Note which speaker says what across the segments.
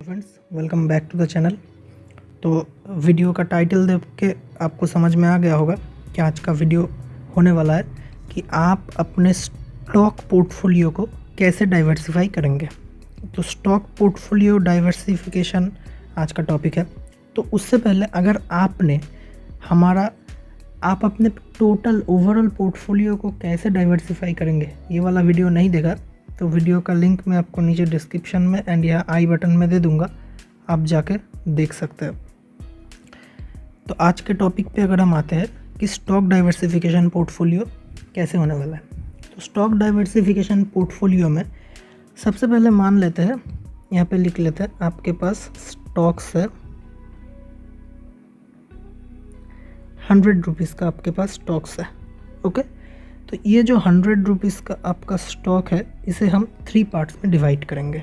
Speaker 1: Friends, welcome back to the channel. तो video का title देख के आपको समझ में आ गया होगा कि आज का वीडियो होने वाला है कि आप अपने स्टॉक पोर्टफोलियो को कैसे डाइवर्सिफाई करेंगे। तो स्टॉक पोर्टफोलियो डाइवर्सिफिकेशन आज का टॉपिक है। तो उससे पहले अगर आप अपने टोटल ओवरऑल पोर्टफोलियो को कैसे डाइवर्सिफाई करेंगे ये वाला वीडियो नहीं देखा तो वीडियो का लिंक मैं आपको नीचे डिस्क्रिप्शन में एंड यहाँ आई बटन में दे दूँगा, आप जाके देख सकते हैं। तो आज के टॉपिक पे अगर हम आते हैं कि स्टॉक डाइवर्सिफिकेशन पोर्टफोलियो कैसे होने वाला है। तो स्टॉक डाइवर्सिफिकेशन पोर्टफोलियो में सबसे पहले मान लेते हैं, यहाँ पे लिख लेते हैं आपके पास स्टॉक्स है 100 रुपीज़ का, आपके पास स्टॉक्स है। ओके, तो ये जो 100 रुपीज़ का आपका स्टॉक है इसे हम 3 पार्ट्स में डिवाइड करेंगे।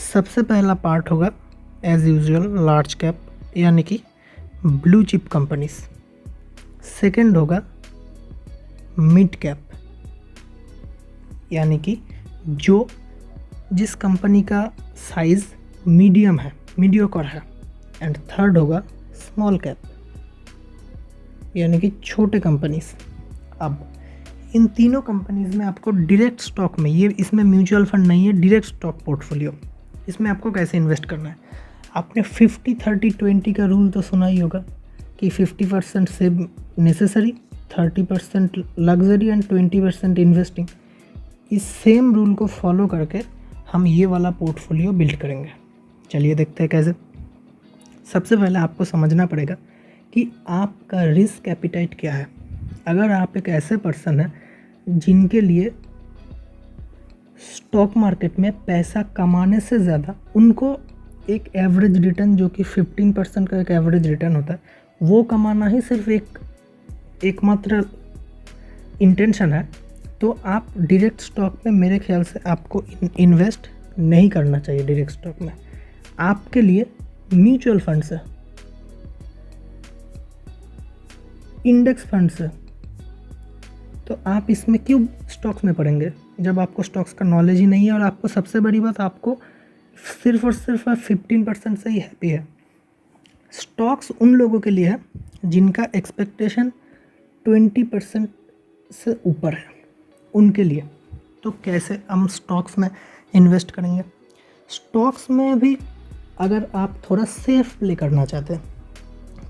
Speaker 1: सबसे पहला पार्ट होगा एज यूजुअल लार्ज कैप यानी कि ब्लू चिप कंपनीज। सेकंड होगा मिड कैप यानी कि जिस कंपनी का साइज़ मीडियम है, मीडियोकर है। एंड थर्ड होगा स्मॉल कैप यानी कि छोटे कंपनीज। अब इन तीनों कंपनीज में आपको डायरेक्ट स्टॉक में, ये इसमें म्यूचुअल फंड नहीं है, डायरेक्ट स्टॉक पोर्टफोलियो, इसमें आपको कैसे इन्वेस्ट करना है। आपने 50-30-20 का रूल तो सुना ही होगा कि 50% save necessary, 30% luxury and 20% investing. इस सेम रूल को फॉलो करके हम ये वाला पोर्टफोलियो बिल्ड करेंगे। चलिए देखते हैं कैसे। सबसे पहले आपको समझना पड़ेगा कि आपका रिस्क एपिटाइट क्या है। अगर आप एक ऐसे पर्सन हैं जिनके लिए स्टॉक मार्केट में पैसा कमाने से ज़्यादा उनको एक एवरेज रिटर्न, जो कि 15% का एक एवरेज रिटर्न होता है, वो कमाना ही सिर्फ एकमात्र इंटेंशन है, तो आप डायरेक्ट स्टॉक में मेरे ख्याल से आपको इन्वेस्ट नहीं करना चाहिए। डायरेक्ट स्टॉक में आपके लिए म्यूचुअल फंड्स है, इंडेक्स फंड्स है। तो आप इसमें क्यों स्टॉक्स में पढ़ेंगे जब आपको स्टॉक्स का नॉलेज ही नहीं है और आपको सबसे बड़ी बात, आपको सिर्फ और सिर्फ 15% से ही हैप्पी है। स्टॉक्स उन लोगों के लिए है जिनका एक्सपेक्टेशन 20% से ऊपर है, उनके लिए। तो कैसे हम स्टॉक्स में इन्वेस्ट करेंगे। स्टॉक्स में भी अगर आप थोड़ा सेफ प्ले करना चाहते हैं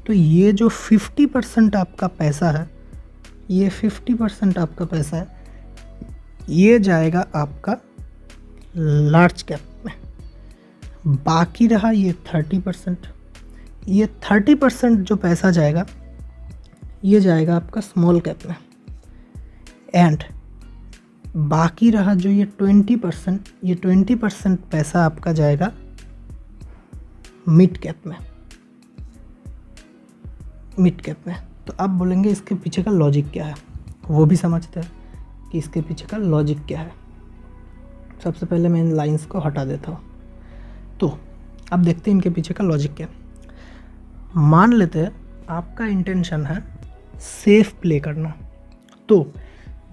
Speaker 1: तो ये जो 50% आपका पैसा है, ये 50% आपका पैसा है, ये जाएगा आपका लार्ज कैप में। बाकी रहा ये 30%, ये 30% जो पैसा जाएगा ये जाएगा आपका स्मॉल कैप में। एंड बाकी रहा जो ये 20%, ये 20% पैसा आपका जाएगा मिड कैप में। मिड कैप में तो आप बोलेंगे इसके पीछे का लॉजिक क्या है, वो भी समझते हैं कि इसके पीछे का लॉजिक क्या है। सबसे पहले मैं इन लाइंस को हटा देता हूँ, तो अब देखते हैं इनके पीछे का लॉजिक क्या है। मान लेते हैं आपका इंटेंशन है सेफ प्ले करना, तो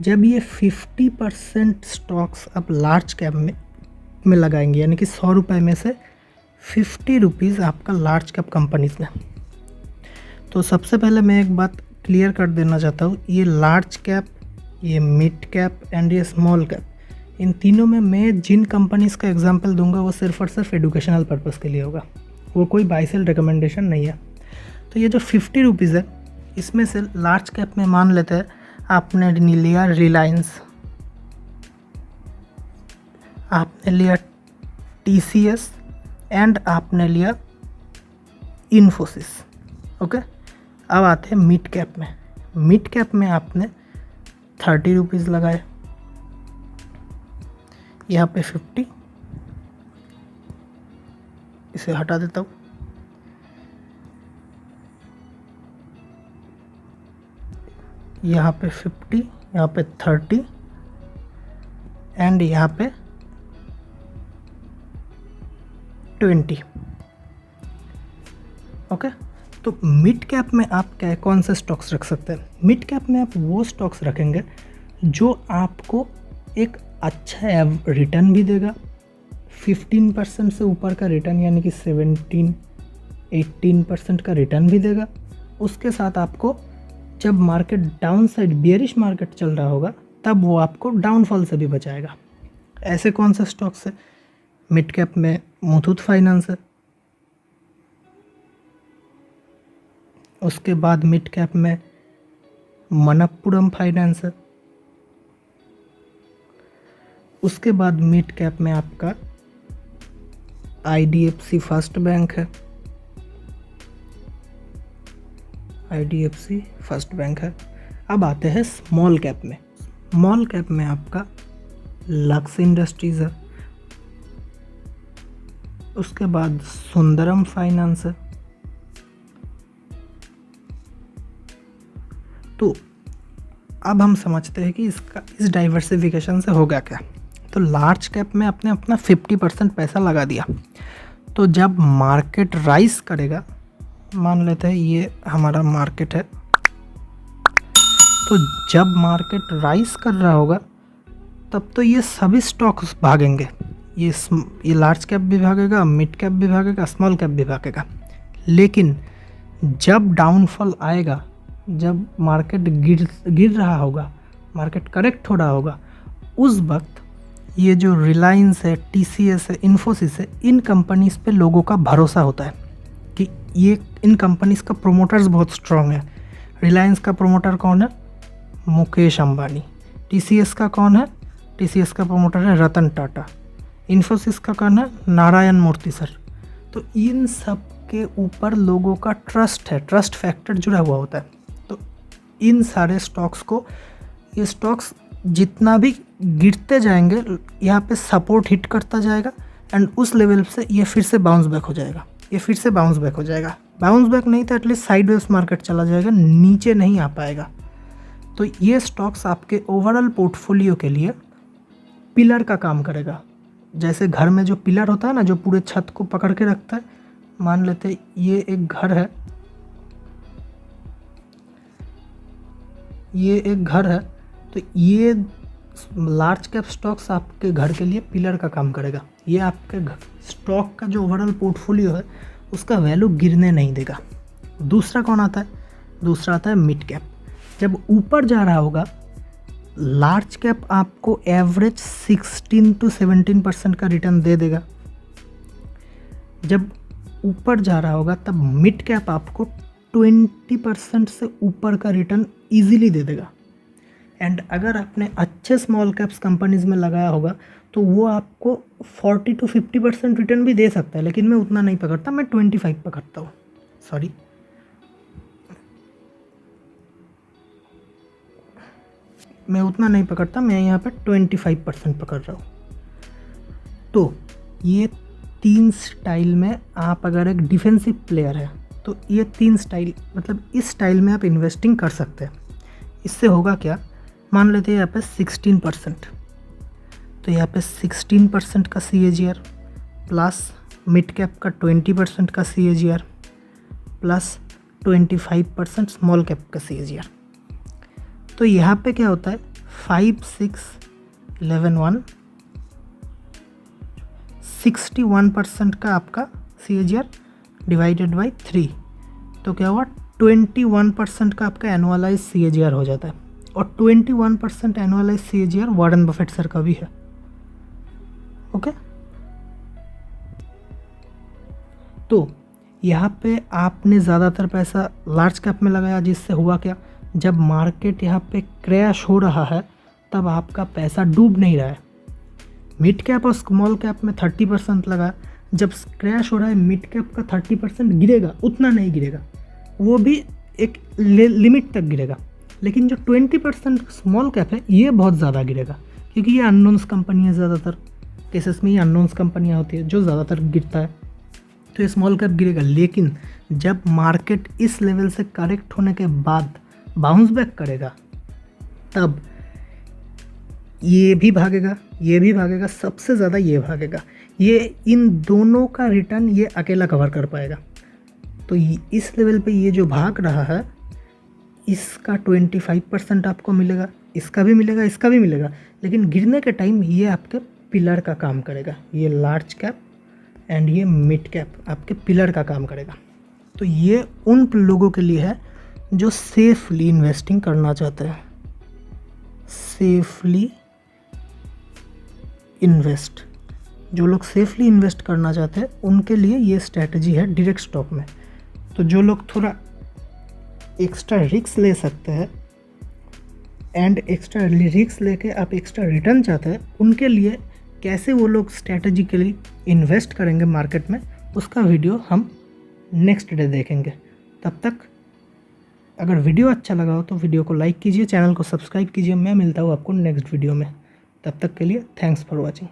Speaker 1: जब ये 50% स्टॉक्स आप लार्ज कैप में लगाएंगे, यानी कि 100 रुपये में से 50 रुपीज़ आपका लार्ज कैप कंपनीज में। तो सबसे पहले मैं एक बात क्लियर कर देना चाहता हूँ, ये लार्ज कैप, ये मिड कैप एंड ये स्मॉल कैप, इन तीनों में मैं जिन कंपनीज़ का एग्जांपल दूंगा वो सिर्फ और सिर्फ एजुकेशनल पर्पज़ के लिए होगा, वो कोई बाय सेल रिकमेंडेशन नहीं है। तो ये जो 50 रुपीज़ है, इसमें से लार्ज कैप में मान लेते हैं आपने लिया रिलायंस, आपने लिया TCS एंड आपने लिया इन्फोसिस। ओके, अब आते हैं मिड कैप में। मिड कैप में आपने 30 रुपीज़ लगाए, यहाँ पे 50, इसे हटा देता हूँ। यहाँ पे 50, यहाँ पे 30 एंड यहाँ पे 20। ओके, तो मिड कैप में आप कौन से स्टॉक्स रख सकते हैं। मिड कैप में आप वो स्टॉक्स रखेंगे जो आपको एक अच्छा रिटर्न भी देगा, 15% से ऊपर का रिटर्न यानी कि 17-18% का रिटर्न भी देगा। उसके साथ आपको जब market down side bearish market चल रहा होगा तब वो आपको डाउनफॉल से भी बचाएगा। ऐसे कौन से स्टॉक्स है? मिड कैप में मुथूट फाइनेंस है, उसके बाद मिड कैप में मनप्पुरम फाइनेंस है, उसके बाद मिड कैप में आपका IDFC फर्स्ट बैंक है, IDFC फर्स्ट बैंक है। अब आते हैं स्मॉल कैप में। स्मॉल कैप में आपका लक्स इंडस्ट्रीज है, उसके बाद सुंदरम फाइनेंस है। तो अब हम समझते हैं कि इस डाइवर्सिफिकेशन से होगा क्या। तो लार्ज कैप में आपने अपना 50% पैसा लगा दिया, तो जब मार्केट राइज करेगा, मान लेते हैं ये हमारा मार्केट है, तो जब मार्केट राइज कर रहा होगा तब तो ये सभी स्टॉक्स भागेंगे, ये लार्ज कैप भी भागेगा, मिड कैप भी भागेगा, स्मॉल कैप भी भागेगा। लेकिन जब डाउनफॉल आएगा, जब मार्केट गिर रहा होगा, मार्केट करेक्ट हो रहा होगा, उस वक्त ये जो रिलायंस है, TCS है, इन्फोसिस है, इन कंपनीज़ पे लोगों का भरोसा होता है कि ये इन कंपनीज़ का प्रोमोटर्स बहुत स्ट्रॉन्ग है। रिलायंस का प्रोमोटर कौन है? मुकेश अंबानी। TCS का कौन है? TCS का प्रोमोटर है रतन टाटा। इन्फोसिस का कौन है? नारायण मूर्ति सर। तो इन सब के ऊपर लोगों का ट्रस्ट है, ट्रस्ट फैक्टर जुड़ा हुआ होता है। तो इन सारे स्टॉक्स को, ये स्टॉक्स जितना भी गिरते जाएंगे, यहाँ पे सपोर्ट हिट करता जाएगा एंड उस लेवल से ये फिर से बाउंस बैक हो जाएगा, ये फिर से बाउंस बैक हो जाएगा। बाउंस बैक नहीं तो एटलीस्ट साइडवेज मार्केट चला जाएगा, नीचे नहीं आ पाएगा। तो ये स्टॉक्स आपके ओवरऑल पोर्टफोलियो के लिए पिलर का काम करेगा। जैसे घर में जो पिलर होता है ना, जो पूरे छत को पकड़ के रखता है, मान लेते हैं ये एक घर है, ये एक घर है, तो ये लार्ज कैप स्टॉक्स आपके घर के लिए पिलर का काम करेगा। ये आपके स्टॉक का जो ओवरऑल पोर्टफोलियो है उसका वैल्यू गिरने नहीं देगा। दूसरा कौन आता है? दूसरा आता है मिड कैप। जब ऊपर जा रहा होगा, लार्ज कैप आपको एवरेज 16-17% का रिटर्न दे देगा। जब ऊपर जा रहा होगा तब मिड कैप आपको 20% से ऊपर का रिटर्न इजीली दे देगा। एंड अगर आपने अच्छे स्मॉल कैप्स कंपनीज में लगाया होगा तो वो आपको 40-50% रिटर्न भी दे सकता है, लेकिन मैं उतना नहीं पकड़ता, मैं 25 पकड़ता हूँ। सॉरी, मैं उतना नहीं पकड़ता, मैं यहाँ पे 25% पकड़ रहा हूँ। तो ये 3 स्टाइल में आप अगर एक डिफेंसिव प्लेयर है तो ये 3 स्टाइल, मतलब इस स्टाइल में आप इन्वेस्टिंग कर सकते हैं। इससे होगा क्या, मान लेते हैं यहाँ पे 16%, तो यहाँ पे 16% का CAGR प्लस मिड कैप का 20% का CAGR प्लस 25% स्मॉल कैप का CAGR। तो यहाँ पे क्या होता है, 5, 6, 11, 1, 61% का आपका CAGR डिवाइडेड बाई 3, तो क्या हुआ, 21% का आपका एनुअलाइज CAGR हो जाता है। और 21% annualise CAGR Warren Buffett sir का भी है। ओके, तो यहाँ पे आपने ज़्यादातर पैसा लार्ज कैप में लगाया, जिससे हुआ क्या, जब मार्केट यहाँ पे क्रैश हो रहा है तब आपका पैसा डूब नहीं रहा है। मिड कैप और स्मॉल कैप में 30% लगा, जब क्रैश हो रहा है मिड कैप का 30% गिरेगा, उतना नहीं गिरेगा, वो भी एक लिमिट तक गिरेगा। लेकिन जो 20% स्मॉल कैप है ये बहुत ज़्यादा गिरेगा, क्योंकि ये अननोन्स कंपनी है, ज़्यादातर केसेस में ये अननोन्स कंपनियाँ होती है जो ज़्यादातर गिरता है, तो ये स्मॉल कैप गिरेगा। लेकिन जब मार्केट इस लेवल से करेक्ट होने के बाद बाउंस बैक करेगा तब ये भी भागेगा, ये भी भागेगा, सबसे ज़्यादा ये भागेगा। ये इन दोनों का रिटर्न ये अकेला कवर कर पाएगा। तो इस लेवल पे ये जो भाग रहा है इसका 25% आपको मिलेगा, इसका भी मिलेगा, इसका भी मिलेगा, लेकिन गिरने के टाइम ये आपके पिलर का काम करेगा। ये लार्ज कैप एंड ये मिड कैप आपके पिलर का काम करेगा। तो ये उन लोगों के लिए है जो सेफली इन्वेस्टिंग करना चाहते हैं। सेफली इन्वेस्ट, जो लोग सेफली इन्वेस्ट करना चाहते हैं उनके लिए ये स्ट्रैटेजी है डायरेक्ट स्टॉक में। तो जो लोग थोड़ा एक्स्ट्रा रिस्क ले सकते हैं एंड एक्स्ट्रा रिस्क लेके आप एक्स्ट्रा रिटर्न चाहते हैं, उनके लिए कैसे वो लोग स्ट्रैटेजिकली इन्वेस्ट करेंगे मार्केट में, उसका वीडियो हम नेक्स्ट डे देखेंगे। तब तक अगर वीडियो अच्छा लगा हो तो वीडियो को लाइक कीजिए, चैनल को सब्सक्राइब कीजिए। मैं मिलता हूँ आपको नेक्स्ट वीडियो में। तब तक के लिए थैंक्स फॉर वॉचिंग।